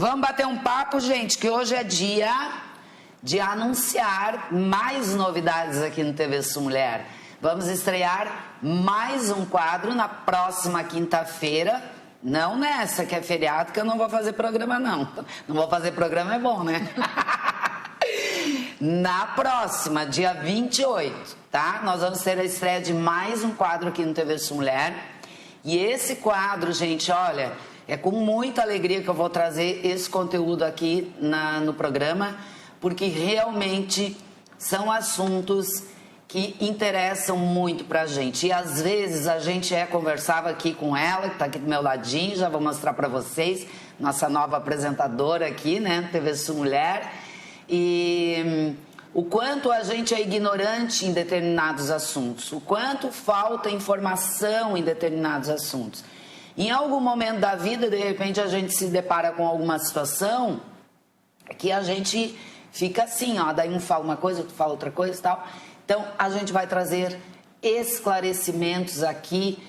Vamos bater um papo, gente, que hoje é dia de anunciar mais novidades aqui no TV Sul Mulher. Vamos estrear mais um quadro na próxima quinta-feira. Não nessa, que é feriado, que eu não vou fazer programa, não. Não vou fazer programa, é bom, né? Na próxima, dia 28, tá? Nós vamos ter a estreia de mais um quadro aqui no TV Sul Mulher. E esse quadro, gente, olha, é com muita alegria que eu vou trazer esse conteúdo aqui no programa, porque realmente são assuntos que interessam muito pra gente. E às vezes a gente conversava aqui com ela, que tá aqui do meu ladinho, já vou mostrar pra vocês, nossa nova apresentadora aqui, né, TV Sul Mulher. E o quanto a gente é ignorante em determinados assuntos, o quanto falta informação em determinados assuntos. Em algum momento da vida, de repente, a gente se depara com alguma situação que a gente fica assim, ó, daí um fala uma coisa, outro fala outra coisa e tal. Então, a gente vai trazer esclarecimentos aqui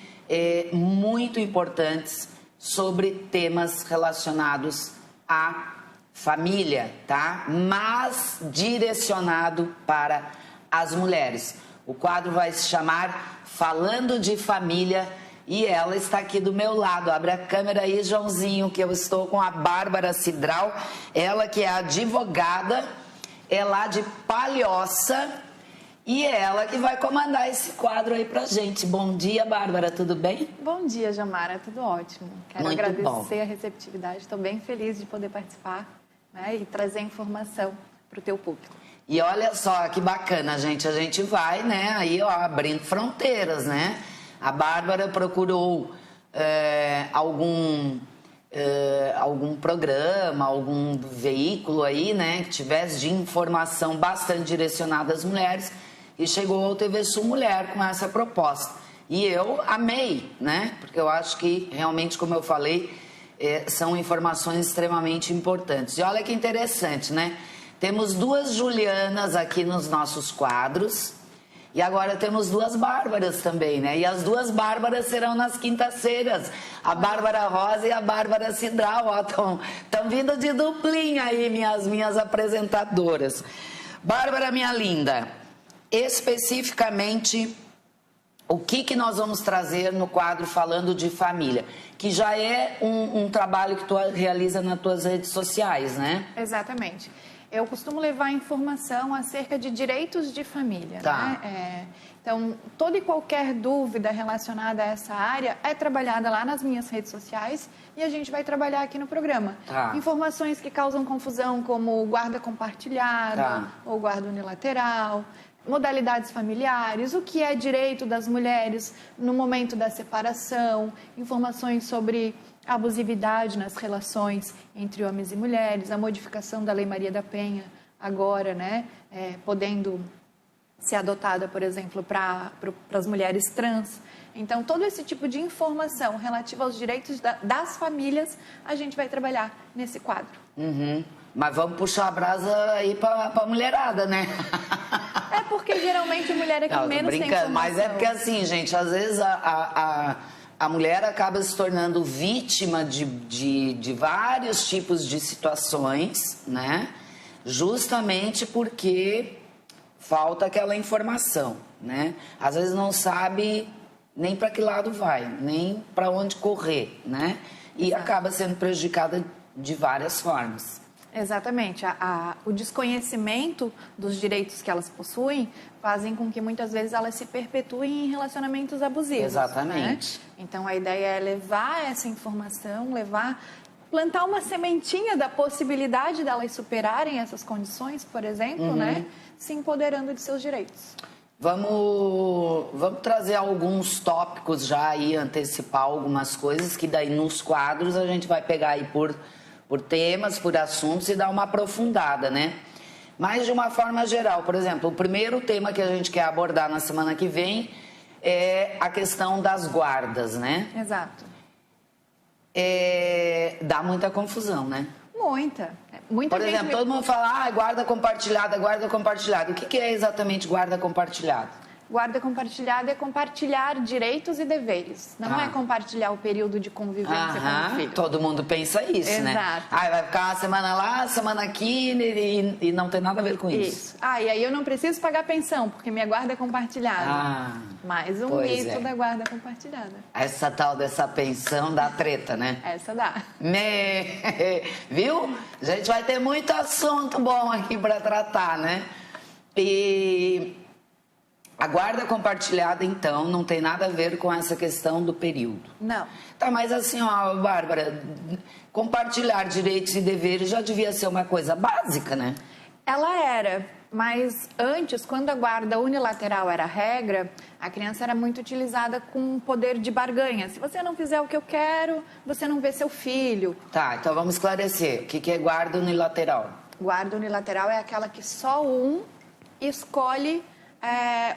muito importantes sobre temas relacionados à família, tá? Mas direcionado para as mulheres. O quadro vai se chamar Falando de Família e ela está aqui do meu lado. Abre a câmera aí, Joãozinho, que eu estou com a Bárbara Cidral, ela que é advogada, é lá de Palhoça e é ela que vai comandar esse quadro aí pra gente. Bom dia, Bárbara, tudo bem? Bom dia, Jamara, tudo ótimo. Quero muito agradecer bom. a receptividade, estou bem feliz de poder participar, né, e trazer informação para o teu público. E olha só que bacana, gente, a gente vai, né, aí ó, abrindo fronteiras, né? A Bárbara procurou algum programa, algum veículo aí, né, que tivesse de informação bastante direcionada às mulheres e chegou ao TV Sul Mulher com essa proposta. E eu amei, né, porque eu acho que realmente, como eu falei, são informações extremamente importantes. E olha que interessante, né? Temos duas Julianas aqui nos nossos quadros e agora temos duas Bárbaras também, né? E as duas Bárbaras serão nas quintas-feiras. A Bárbara Rosa e a Bárbara Cidral, ó, estão vindo de duplinha aí, minhas apresentadoras. Bárbara, minha linda, especificamente, o que nós vamos trazer no quadro Falando de Família? Que já é um trabalho que tu realiza nas tuas redes sociais, né? Exatamente. Eu costumo levar informação acerca de direitos de família. Tá. Né? Então, toda e qualquer dúvida relacionada a essa área é trabalhada lá nas minhas redes sociais e a gente vai trabalhar aqui no programa. Tá. Informações que causam confusão, como guarda compartilhada, Tá, ou guarda unilateral, modalidades familiares, o que é direito das mulheres no momento da separação, informações sobre abusividade nas relações entre homens e mulheres, a modificação da Lei Maria da Penha agora, né, podendo ser adotada, por exemplo, para as mulheres trans. Então, todo esse tipo de informação relativa aos direitos das famílias, a gente vai trabalhar nesse quadro. Uhum. Mas vamos puxar a brasa aí pra mulherada, né? É porque geralmente a mulher é que Não, tô menos tem brincando, informação. mas é porque assim, gente, às vezes a mulher acaba se tornando vítima de vários tipos de situações, né? Justamente porque falta aquela informação, né? Às vezes não sabe nem para que lado vai, nem para onde correr, né? E Exato. acaba sendo prejudicada de várias formas. Exatamente. O desconhecimento dos direitos que elas possuem fazem com que muitas vezes elas se perpetuem em relacionamentos abusivos. Exatamente. Né? Então a ideia é levar essa informação, plantar uma sementinha da possibilidade delas superarem essas condições, por exemplo, né? Se empoderando de seus direitos. Vamos trazer alguns tópicos já aí, antecipar algumas coisas que daí nos quadros a gente vai pegar aí por temas, por assuntos e dar uma aprofundada, né? Mas de uma forma geral, por exemplo, o primeiro tema que a gente quer abordar na semana que vem é a questão das guardas, né? Exato. Dá muita confusão, né? Muita. Por exemplo, todo mundo fala, guarda compartilhada, guarda compartilhada. O que é exatamente guarda compartilhada? Guarda compartilhada é compartilhar direitos e deveres. Não é compartilhar o período de convivência com o filho. Todo mundo pensa isso, né? Exato. Vai ficar uma semana lá, semana aqui e não tem nada a ver com isso. E aí eu não preciso pagar pensão, porque minha guarda é compartilhada. Mais um mito da guarda compartilhada. Essa tal dessa pensão dá treta, né? Essa dá. Viu? A gente vai ter muito assunto bom aqui para tratar, né? E a guarda compartilhada, então, não tem nada a ver com essa questão do período. Não. Tá, mas assim, ó, Bárbara, compartilhar direitos e deveres já devia ser uma coisa básica, né? Ela era, mas antes, quando a guarda unilateral era a regra, a criança era muito utilizada com poder de barganha. Se você não fizer o que eu quero, você não vê seu filho. Tá, então vamos esclarecer. O que é guarda unilateral? Guarda unilateral é aquela que só um escolhe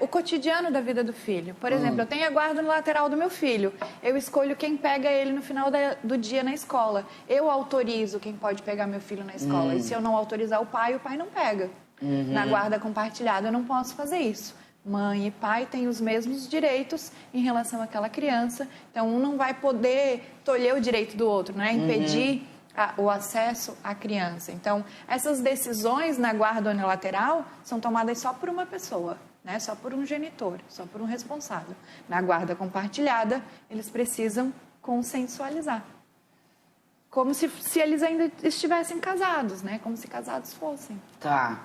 o cotidiano da vida do filho. Por exemplo, eu tenho a guarda unilateral do meu filho. Eu escolho quem pega ele no final do dia na escola. Eu autorizo quem pode pegar meu filho na escola. E se eu não autorizar o pai não pega. Na guarda compartilhada eu não posso fazer isso. Mãe e pai têm os mesmos direitos em relação àquela criança. Então, um não vai poder tolher o direito do outro, né? Impedir o acesso à criança. Então, essas decisões na guarda unilateral são tomadas só por uma pessoa, né? Só por um genitor, só por um responsável. Na guarda compartilhada, eles precisam consensualizar. Como se eles ainda estivessem casados, né? Como se casados fossem. Tá.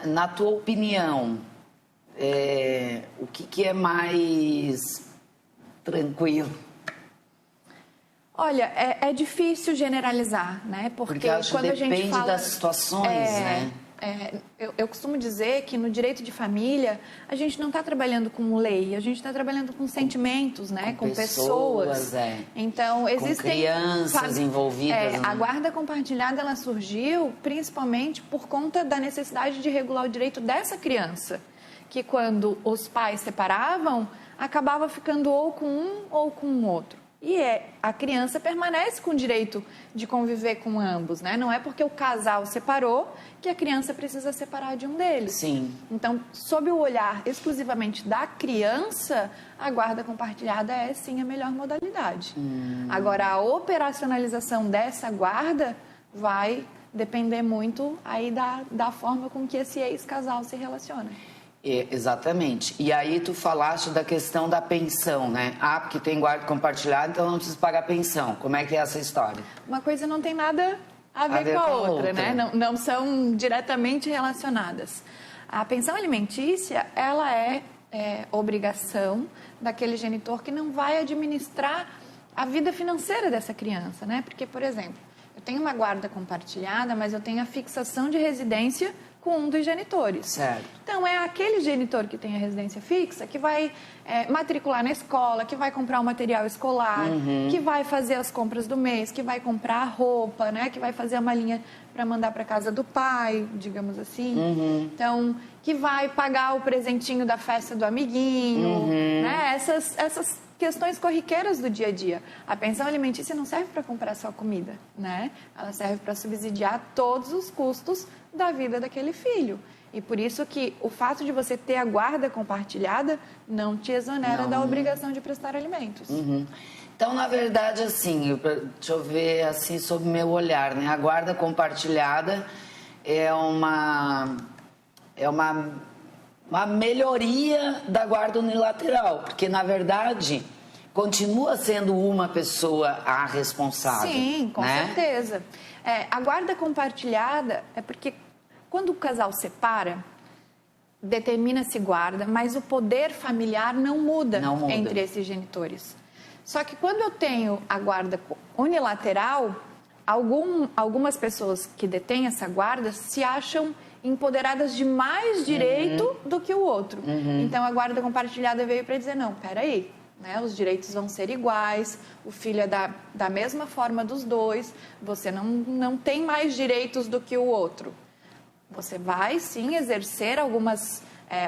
Na tua opinião, o que é mais tranquilo? Olha, é difícil generalizar, né? Porque acho quando que a gente depende fala, das situações, né? Eu costumo dizer que no direito de família a gente não está trabalhando com lei, a gente está trabalhando com sentimentos, né? Com pessoas. Então existem com crianças envolvidas. A guarda compartilhada ela surgiu principalmente por conta da necessidade de regular o direito dessa criança, que quando os pais separavam acabava ficando ou com um ou com o outro. E a criança permanece com o direito de conviver com ambos, né? Não é porque o casal separou que a criança precisa separar de um deles. Sim. Então, sob o olhar exclusivamente da criança, a guarda compartilhada é sim a melhor modalidade. Agora, a operacionalização dessa guarda vai depender muito aí da forma com que esse ex-casal se relaciona. Exatamente. E aí tu falaste da questão da pensão, né? Porque tem guarda compartilhada, então não preciso pagar pensão. Como é que é essa história? Uma coisa não tem nada a ver com a outra, né? Não são diretamente relacionadas. A pensão alimentícia, ela é obrigação daquele genitor que não vai administrar a vida financeira dessa criança, né? Porque, por exemplo, eu tenho uma guarda compartilhada, mas eu tenho a fixação de residência com um dos genitores. Certo. Então, é aquele genitor que tem a residência fixa que vai matricular na escola, que vai comprar o material escolar, que vai fazer as compras do mês, que vai comprar a roupa, né? Que vai fazer a malinha para mandar para casa do pai, digamos assim. Então, que vai pagar o presentinho da festa do amiguinho, né? Essas questões corriqueiras do dia a dia. A pensão alimentícia não serve para comprar só comida, né? Ela serve para subsidiar todos os custos da vida daquele filho. E por isso que o fato de você ter a guarda compartilhada não te exonera da obrigação de prestar alimentos. Então, na verdade, assim, deixa eu ver assim sob o meu olhar, né? A guarda compartilhada é uma melhoria da guarda unilateral, porque, na verdade, continua sendo uma pessoa a responsável. Sim, com certeza. A guarda compartilhada é porque quando o casal separa, determina-se guarda, mas o poder familiar não muda entre esses genitores. Só que quando eu tenho a guarda unilateral, algumas pessoas que detêm essa guarda se acham empoderadas de mais direito do que o outro. Então, a guarda compartilhada veio para dizer, não, peraí, né? Os direitos vão ser iguais, o filho é da mesma forma dos dois, você não tem mais direitos do que o outro. Você vai, sim, exercer algumas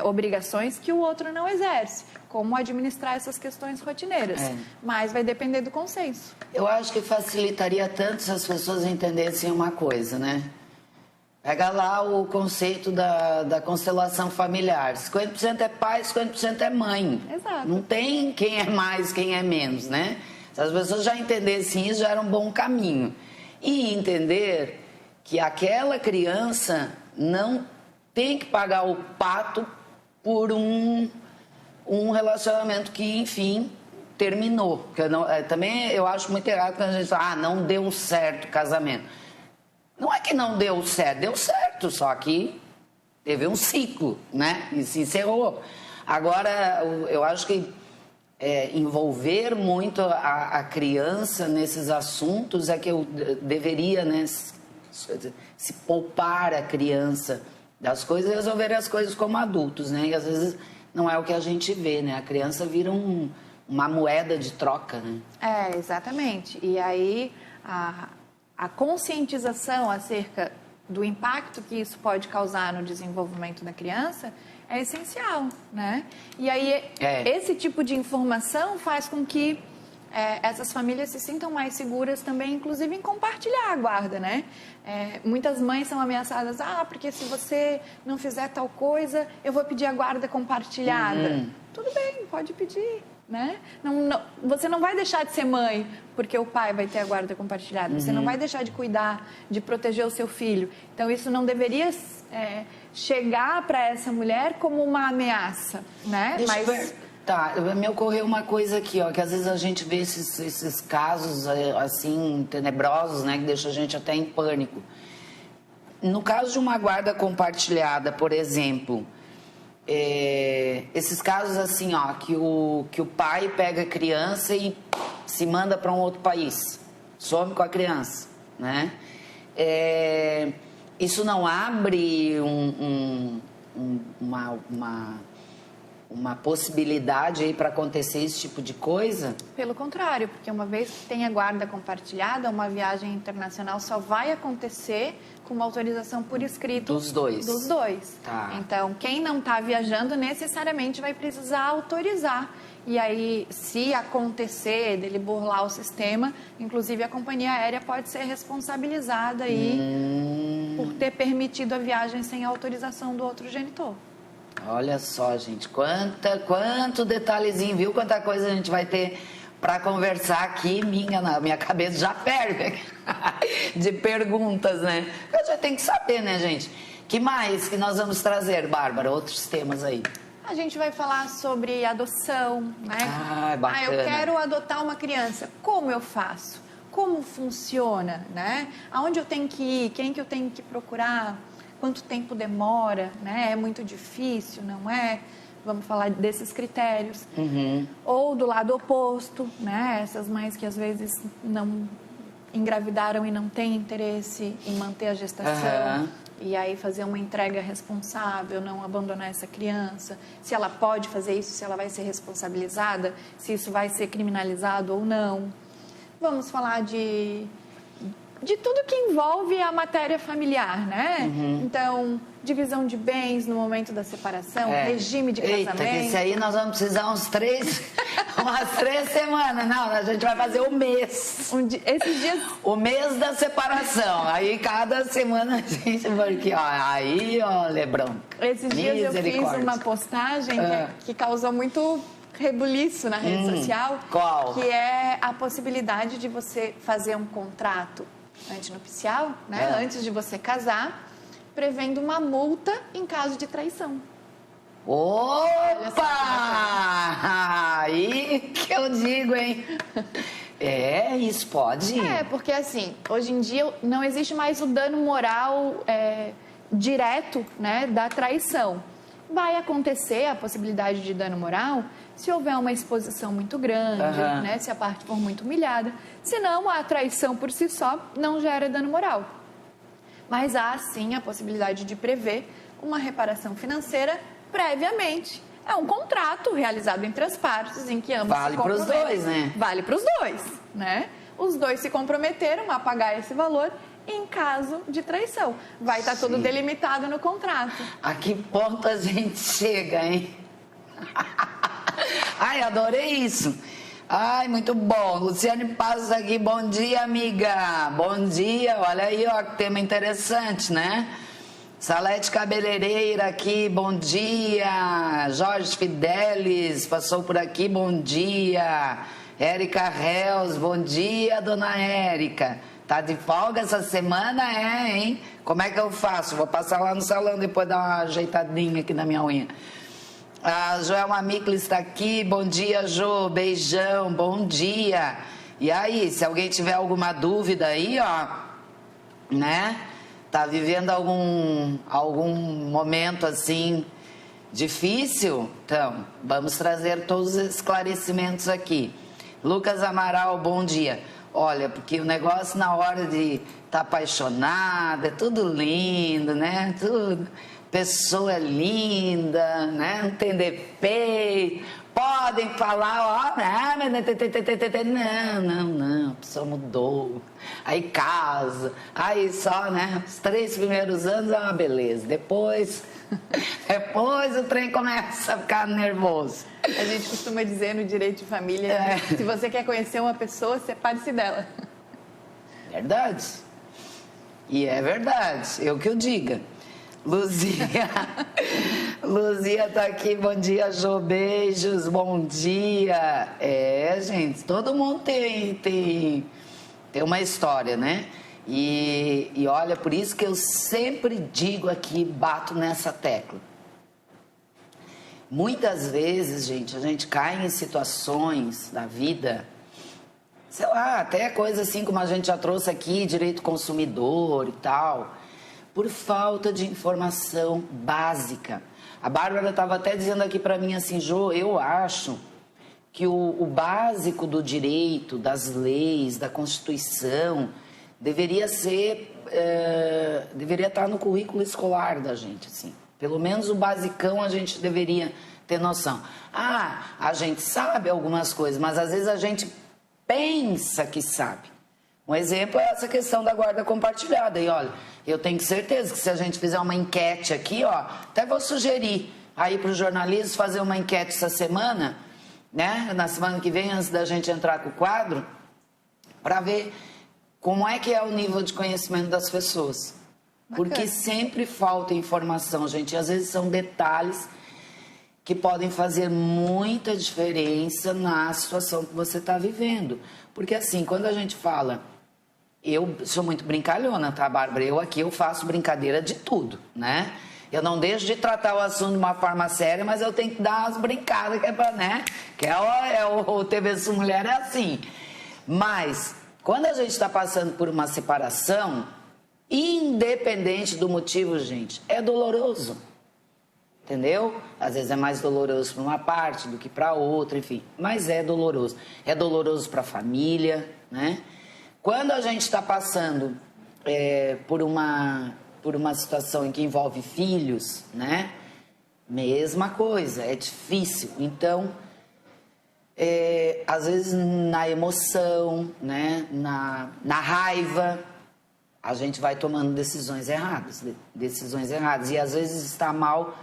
obrigações que o outro não exerce, como administrar essas questões rotineiras, mas vai depender do consenso. Eu acho que facilitaria tanto se as pessoas entendessem uma coisa, né? Pega lá o conceito da constelação familiar. 50% é pai, 50% é mãe. Exato. Não tem quem é mais, quem é menos, né? Se as pessoas já entendessem isso, já era um bom caminho. E entender que aquela criança não tem que pagar o pato por um relacionamento que, enfim, terminou. Porque também eu acho muito errado quando a gente fala, não deu certo o casamento. Não é que não deu certo, só que teve um ciclo, né? E se encerrou. Agora, eu acho que envolver muito a criança nesses assuntos é que eu deveria, né, se poupar a criança das coisas e resolver as coisas como adultos, né? E às vezes não é o que a gente vê, né? A criança vira uma moeda de troca, né? Exatamente. E aí a conscientização acerca do impacto que isso pode causar no desenvolvimento da criança é essencial, né? E aí esse tipo de informação faz com que essas famílias se sintam mais seguras também, inclusive em compartilhar a guarda, né? Muitas mães são ameaçadas, porque se você não fizer tal coisa, eu vou pedir a guarda compartilhada. Tudo bem, pode pedir, né? Você não vai deixar de ser mãe porque o pai vai ter a guarda compartilhada. Você não vai deixar de cuidar, de proteger o seu filho. Então, isso não deveria chegar para essa mulher como uma ameaça, né? Tá, me ocorreu uma coisa aqui, ó, que às vezes a gente vê esses casos, assim, tenebrosos, né, que deixa a gente até em pânico. No caso de uma guarda compartilhada, por exemplo, esses casos assim, ó, que o pai pega a criança e se manda para um outro país, some com a criança, né? Isso não abre uma possibilidade aí para acontecer esse tipo de coisa? Pelo contrário, porque uma vez que tem a guarda compartilhada, uma viagem internacional só vai acontecer com uma autorização por escrito dos dois. Tá. Então, quem não está viajando necessariamente vai precisar autorizar. E aí, se acontecer dele burlar o sistema, inclusive a companhia aérea pode ser responsabilizada aí por ter permitido a viagem sem autorização do outro genitor. Olha só, gente, quanto detalhezinho, viu? Quanta coisa a gente vai ter para conversar aqui, minha cabeça já perde de perguntas, né? Eu já tenho que saber, né, gente? Que mais que nós vamos trazer, Bárbara? Outros temas aí. A gente vai falar sobre adoção, né? Bacana. Eu quero adotar uma criança. Como eu faço? Como funciona, né? Aonde eu tenho que ir? Quem que eu tenho que procurar? Quanto tempo demora, né? É muito difícil, não é? Vamos falar desses critérios. Ou do lado oposto, né? Essas mães que às vezes não engravidaram e não têm interesse em manter a gestação. E aí fazer uma entrega responsável, não abandonar essa criança. Se ela pode fazer isso, se ela vai ser responsabilizada, se isso vai ser criminalizado ou não. Vamos falar de tudo que envolve a matéria familiar, né? Então, divisão de bens no momento da separação, regime de casamento. Eita, esse aí nós vamos precisar umas 3 semanas. Não, a gente vai fazer o mês. Esses dias... O mês da separação. Aí, cada semana a gente vai aqui, ó. Aí, ó, Lebrão. Esses dias eu fiz uma postagem que causou muito rebuliço na rede social. Qual? Que é a possibilidade de você fazer um contrato antinupcial, né? Antes de você casar, prevendo uma multa em caso de traição. Opa! Aí que eu digo, hein? Isso pode? Porque assim, hoje em dia não existe mais o dano moral direto, né, da traição. Vai acontecer a possibilidade de dano moral se houver uma exposição muito grande, né, se a parte for muito humilhada. Senão, a traição por si só não gera dano moral. Mas há, sim, a possibilidade de prever uma reparação financeira previamente. É um contrato realizado entre as partes em que ambos se comprometem. Vale para os dois, né? Vale para os dois, né? Os dois se comprometeram a pagar esse valor em caso de traição. Vai estar tudo delimitado no contrato. A que ponto a gente chega, hein? Ai, adorei isso. Ai, muito bom. Luciane Passos aqui. Bom dia, amiga. Bom dia. Olha aí, ó, que tema interessante, né? Salete Cabeleireira aqui, bom dia. Jorge Fidelis passou por aqui, bom dia. Érica Reus, bom dia, dona Érica. Tá de folga essa semana, hein? Como é que eu faço? Vou passar lá no salão depois dar uma ajeitadinha aqui na minha unha. A Joelma Miklis está aqui, bom dia, Jo, beijão, bom dia. E aí, se alguém tiver alguma dúvida aí, ó, né? Tá vivendo algum momento assim difícil? Então, vamos trazer todos os esclarecimentos aqui. Lucas Amaral, bom dia. Olha, porque o negócio na hora de estar apaixonada, é tudo lindo, né? Tudo. Pessoa linda, né? Não tem defeito. Podem falar, ó, não, a pessoa mudou. Aí casa, aí só, né? Os 3 primeiros anos é uma beleza. Depois o trem começa a ficar nervoso. A gente costuma dizer no direito de família, se você quer conhecer uma pessoa, separe-se dela. Verdade. E é verdade, eu que o diga. Luzia tá aqui, bom dia, Jô, beijos, bom dia. Gente, todo mundo tem uma história, né? E olha, por isso que eu sempre digo aqui, bato nessa tecla. Muitas vezes, gente, a gente cai em situações da vida, sei lá, até coisa assim como a gente já trouxe aqui, direito consumidor e tal, por falta de informação básica. A Bárbara estava até dizendo aqui para mim assim, Jô, eu acho que o básico do direito, das leis, da Constituição, deveria estar no currículo escolar da gente, assim. Pelo menos o basicão a gente deveria ter noção. A gente sabe algumas coisas, mas às vezes a gente pensa que sabe. Um exemplo é essa questão da guarda compartilhada. E olha, eu tenho certeza que se a gente fizer uma enquete aqui, ó, até vou sugerir aí para os jornalistas fazer uma enquete essa semana, né? Na semana que vem, antes da gente entrar com o quadro, para ver como é que é o nível de conhecimento das pessoas. Bacana. Porque sempre falta informação, gente. E às vezes são detalhes que podem fazer muita diferença na situação que você está vivendo. Porque assim, quando a gente fala... Eu sou muito brincalhona, tá, Bárbara? Eu faço brincadeira de tudo, né? Eu não deixo de tratar o assunto de uma forma séria, mas eu tenho que dar umas brincadas, que é pra, né? Que o TV Sul Mulher é assim. Mas, quando a gente está passando por uma separação, independente do motivo, gente, é doloroso. Entendeu? Às vezes é mais doloroso para uma parte do que para outra, enfim. Mas é doloroso. É doloroso para a família, né? Quando a gente está passando por uma situação em que envolve filhos, né? Mesma coisa, é difícil. Então, às vezes na emoção, né? Na raiva, a gente vai tomando decisões erradas. E às vezes está mal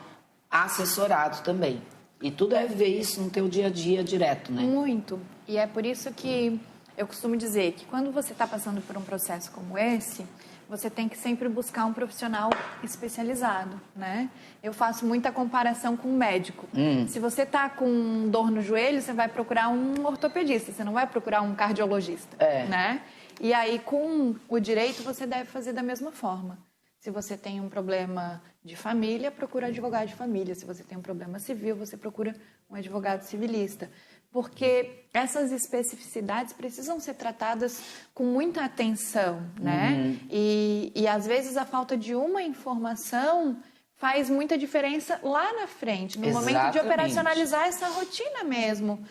assessorado também. E tu deve ver isso no teu dia a dia direto, né? Muito. E é por isso que eu costumo dizer que quando você está passando por um processo como esse, você tem que sempre buscar um profissional especializado, né? Eu faço muita comparação com um médico. Se você está com dor no joelho, você vai procurar um ortopedista, você não vai procurar um cardiologista, né? E aí, com o direito, você deve fazer da mesma forma. Se você tem um problema de família, procura advogado de família. Se você tem um problema civil, você procura um advogado civilista. Porque essas especificidades precisam ser tratadas com muita atenção, né? E às vezes a falta de uma informação faz muita diferença lá na frente, no momento de operacionalizar essa rotina mesmo,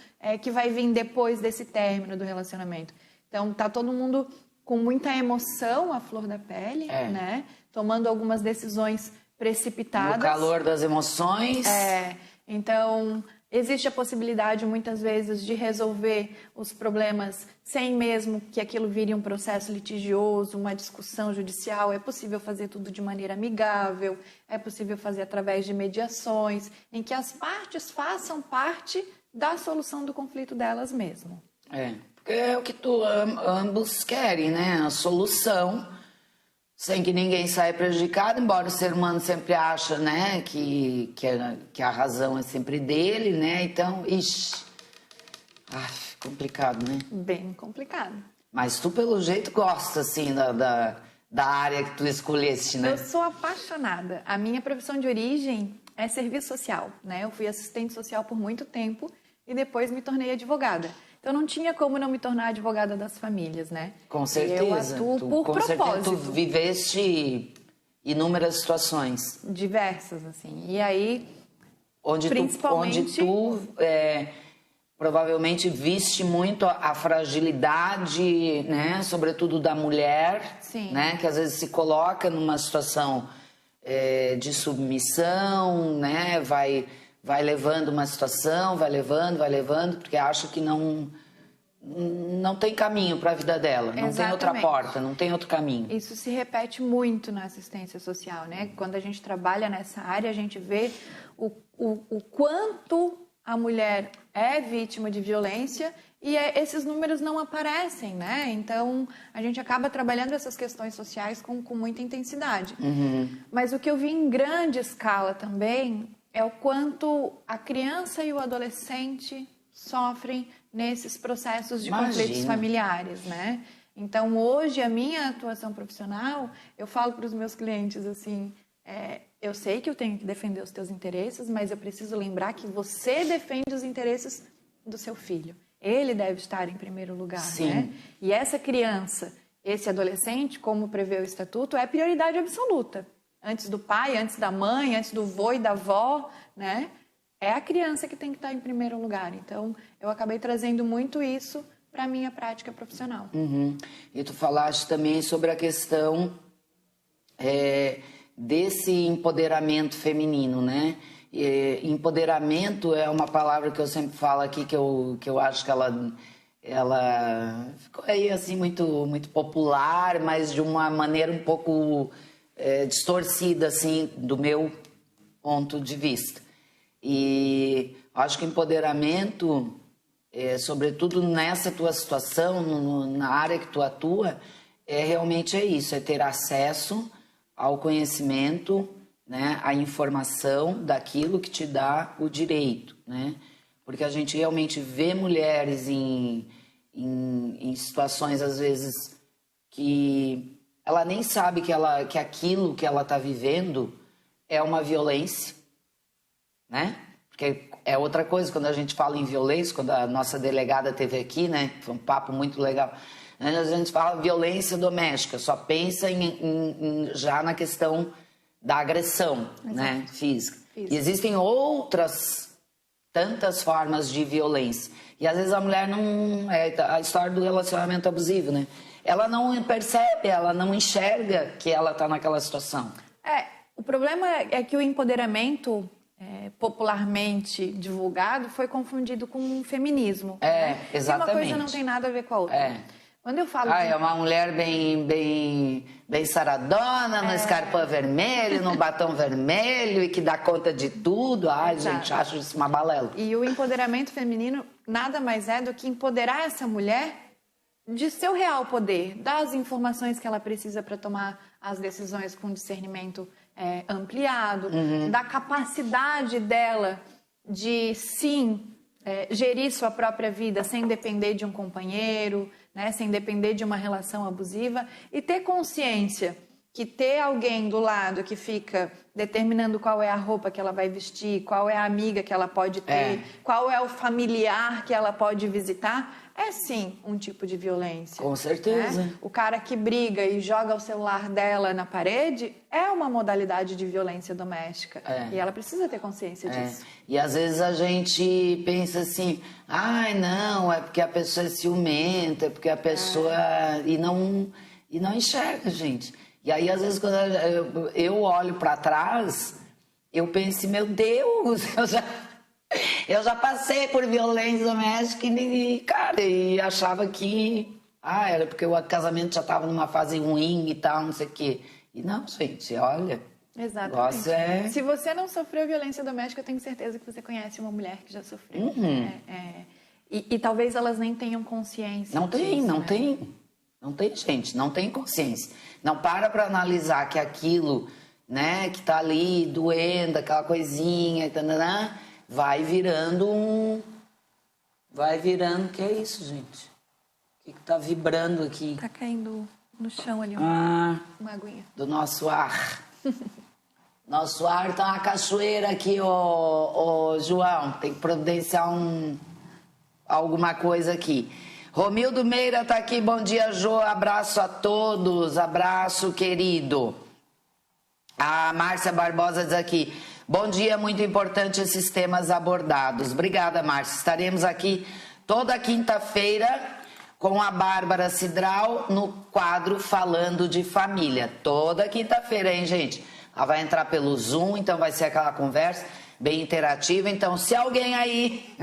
que vai vir depois desse término do relacionamento. Então, tá todo mundo com muita emoção à flor da pele, né? Tomando algumas decisões precipitadas. No calor das emoções. Então, existe a possibilidade, muitas vezes, de resolver os problemas sem mesmo que aquilo vire um processo litigioso, uma discussão judicial. É possível fazer tudo de maneira amigável, é possível fazer através de mediações, em que as partes façam parte da solução do conflito delas mesmo. Porque é o que ambos querem, né? A solução sem que ninguém saia prejudicado, embora o ser humano sempre acha, né, que a razão é sempre dele, né? Então, complicado, né? Bem complicado. Mas tu, pelo jeito, gosta, assim, da área que tu escolheste, né? Eu sou apaixonada. A minha profissão de origem é serviço social, né? Eu fui assistente social por muito tempo e depois me tornei advogada. Então, não tinha como não me tornar advogada das famílias, né? Com certeza. Eu atuo por propósito. Certeza, tu viveste inúmeras situações. Diversas, assim. E aí, onde tu provavelmente viste muito a fragilidade, né? Sobretudo da mulher, sim, né? Que às vezes se coloca numa situação de submissão, né? Vai levando uma situação, vai levando, porque acha que não tem caminho para a vida dela, não tem outra porta, não tem outro caminho. Isso se repete muito na assistência social, né? Quando a gente trabalha nessa área, a gente vê o quanto a mulher é vítima de violência e esses números não aparecem, né? Então, a gente acaba trabalhando essas questões sociais com muita intensidade. Uhum. Mas o que eu vi em grande escala também é o quanto a criança e o adolescente sofrem nesses processos de conflitos familiares, né? Então, hoje, a minha atuação profissional, eu falo para os meus clientes assim, eu sei que eu tenho que defender os teus interesses, mas eu preciso lembrar que você defende os interesses do seu filho. Ele deve estar em primeiro lugar, sim, né? E essa criança, esse adolescente, como prevê o estatuto, é prioridade absoluta. Antes do pai, antes da mãe, antes do vô e da avó, né? É a criança que tem que estar em primeiro lugar. Então, eu acabei trazendo muito isso para a minha prática profissional. Uhum. E tu falaste também sobre a questão desse empoderamento feminino, né? Empoderamento é uma palavra que eu sempre falo aqui, que eu acho que ela ficou aí assim muito popular, mas de uma maneira um pouco distorcida, assim, do meu ponto de vista. E acho que empoderamento, sobretudo nessa tua situação, na área que tu atua, realmente é isso, é ter acesso ao conhecimento, né, à informação daquilo que te dá o direito, né? Porque a gente realmente vê mulheres em situações, às vezes, que ela nem sabe que aquilo que ela está vivendo é uma violência, né? Porque é outra coisa, quando a gente fala em violência, quando a nossa delegada esteve aqui, né? Foi um papo muito legal. A gente fala violência doméstica, só pensa já na questão da agressão, né? Física. E existem outras tantas formas de violência. E às vezes a mulher não... a história do relacionamento abusivo, né? Ela não percebe, ela não enxerga que ela está naquela situação. O problema é que o empoderamento popularmente divulgado foi confundido com o feminismo. Exatamente. E uma coisa não tem nada a ver com a outra. Quando eu falo é uma mulher bem saradona, no escarpão vermelho, no batom vermelho e que dá conta de tudo. Gente, acho isso uma balela. E o empoderamento feminino nada mais é do que empoderar essa mulher de seu real poder, das informações que ela precisa para tomar as decisões com discernimento ampliado, da capacidade dela de, sim, gerir sua própria vida sem depender de um companheiro, né, sem depender de uma relação abusiva, e ter consciência que ter alguém do lado que fica determinando qual é a roupa que ela vai vestir, qual é a amiga que ela pode ter, qual é o familiar que ela pode visitar, é sim um tipo de violência. Com certeza. Né? O cara que briga e joga o celular dela na parede é uma modalidade de violência doméstica. E ela precisa ter consciência disso. E às vezes a gente pensa assim, não, é porque a pessoa é ciumenta, é porque a pessoa... E não enxerga, gente. E aí, às vezes, quando eu olho para trás, eu penso, meu Deus, eu já passei por violência doméstica e achava que era porque o casamento já estava numa fase ruim e tal, não sei o quê. E não, gente, olha... Exatamente. Se você não sofreu violência doméstica, eu tenho certeza que você conhece uma mulher que já sofreu. E talvez elas nem tenham consciência disso, Não tem. Não tem, gente, não tem consciência. Não para analisar que aquilo, né, que tá ali doendo, aquela coisinha, vai virando Vai virando, que é isso, gente? O que tá vibrando aqui? Tá caindo no chão ali, uma aguinha. Do nosso ar. Nosso ar tá uma cachoeira aqui, ô João. Tem que providenciar alguma coisa aqui. Romildo Meira tá aqui, bom dia, Jô, abraço a todos, abraço, querido. A Márcia Barbosa diz aqui, bom dia, muito importante esses temas abordados. Obrigada, Márcia. Estaremos aqui toda quinta-feira com a Bárbara Cidral no quadro Falando de Família. Toda quinta-feira, hein, gente? Ela vai entrar pelo Zoom, então vai ser aquela conversa bem interativa. Então, se alguém aí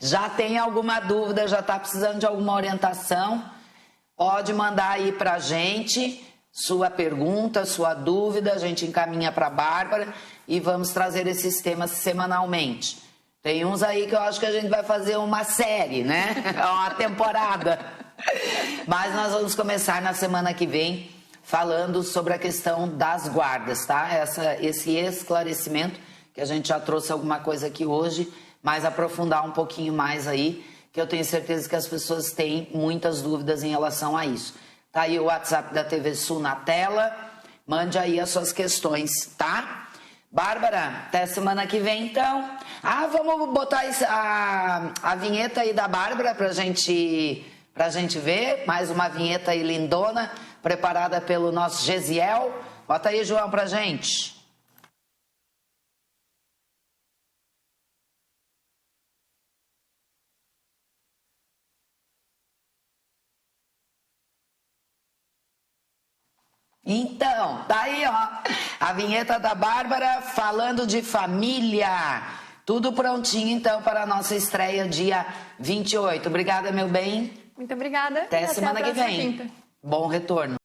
já tem alguma dúvida, já está precisando de alguma orientação, pode mandar aí para a gente sua pergunta, sua dúvida, a gente encaminha para a Bárbara e vamos trazer esses temas semanalmente. Tem uns aí que eu acho que a gente vai fazer uma série, né? Uma temporada. Mas nós vamos começar na semana que vem falando sobre a questão das guardas, tá? Esse esclarecimento, que a gente já trouxe alguma coisa aqui hoje, mas aprofundar um pouquinho mais aí, que eu tenho certeza que as pessoas têm muitas dúvidas em relação a isso. Tá aí o WhatsApp da TV Sul na tela, mande aí as suas questões, tá? Bárbara, até semana que vem, então. Vamos botar a vinheta aí da Bárbara pra gente ver. Mais uma vinheta aí lindona, preparada pelo nosso Gesiel. Bota aí, João, pra gente. Então, tá aí, ó, a vinheta da Bárbara falando de família. Tudo prontinho, então, para a nossa estreia dia 28. Obrigada, meu bem. Muito obrigada. Até semana que vem. Quinta. Bom retorno.